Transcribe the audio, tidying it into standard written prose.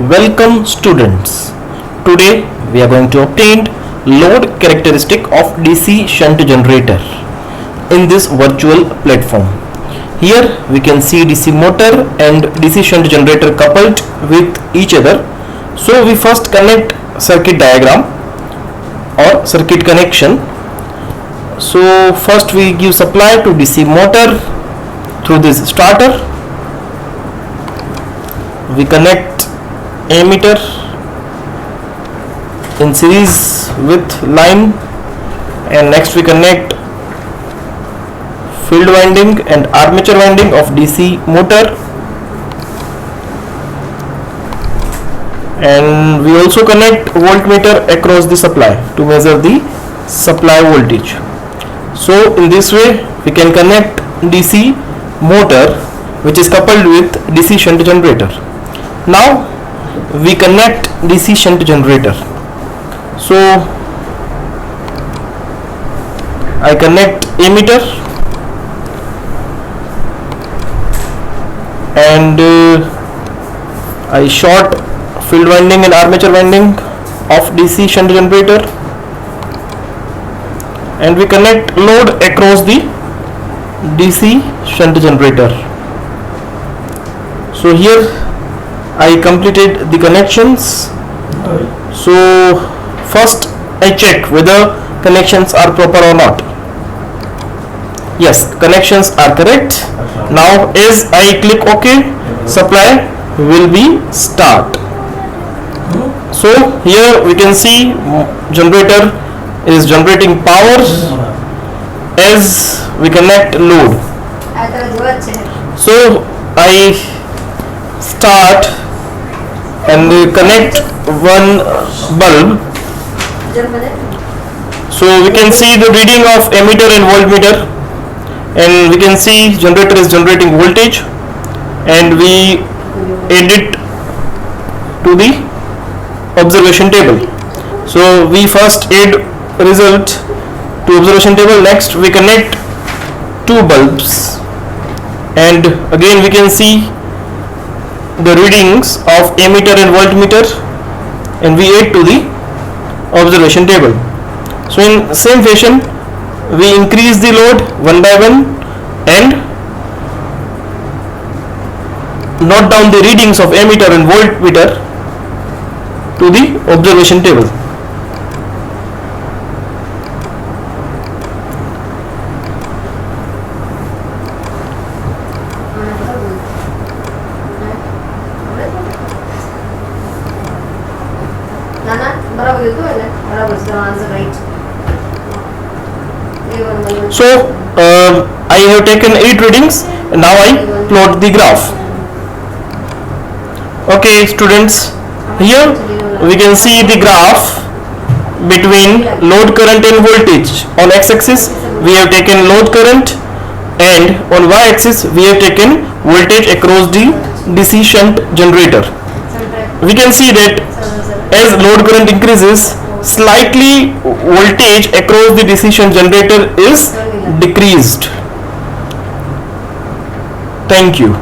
Welcome students. Today we are going to obtain load characteristic of DC shunt generator in this virtual platform. Here we can see DC motor and DC shunt generator coupled with each other. So we first connect circuit diagram or circuit connection. So first we give supply to DC motor through this starter. We connect ammeter in series with line, and next we connect field winding and armature winding of DC motor, and we also connect voltmeter across the supply to measure the supply voltage. So in this way we can connect DC motor which is coupled with DC shunt generator. Now we connect DC shunt generator. So I connect ammeter and I short field winding and armature winding of DC shunt generator, and we connect load across the DC shunt generator. So here I completed the connections. So first I check whether connections are proper or not. Yes, connections are correct. Now as I click OK, supply will be start. So here we can see generator is generating power as we connect load. So I start and connect one bulb. So we can see the reading of ammeter and voltmeter, and we can see generator is generating voltage, and we add it to the observation table. So we first add result to observation table. Next we connect two bulbs, and again we can see the readings of ammeter and voltmeter, and we add to the observation table. So in same fashion we increase the load one by one and note down the readings of ammeter and voltmeter to the observation table. So I have taken 8 readings, and now I plot the graph. Okay students, here we can see the graph between load current and voltage. On x-axis we have taken load current, and on y-axis we have taken voltage across the DC shunt generator. We can see that as load current increases, slightly voltage across the DC shunt generator is decreased. Thank you.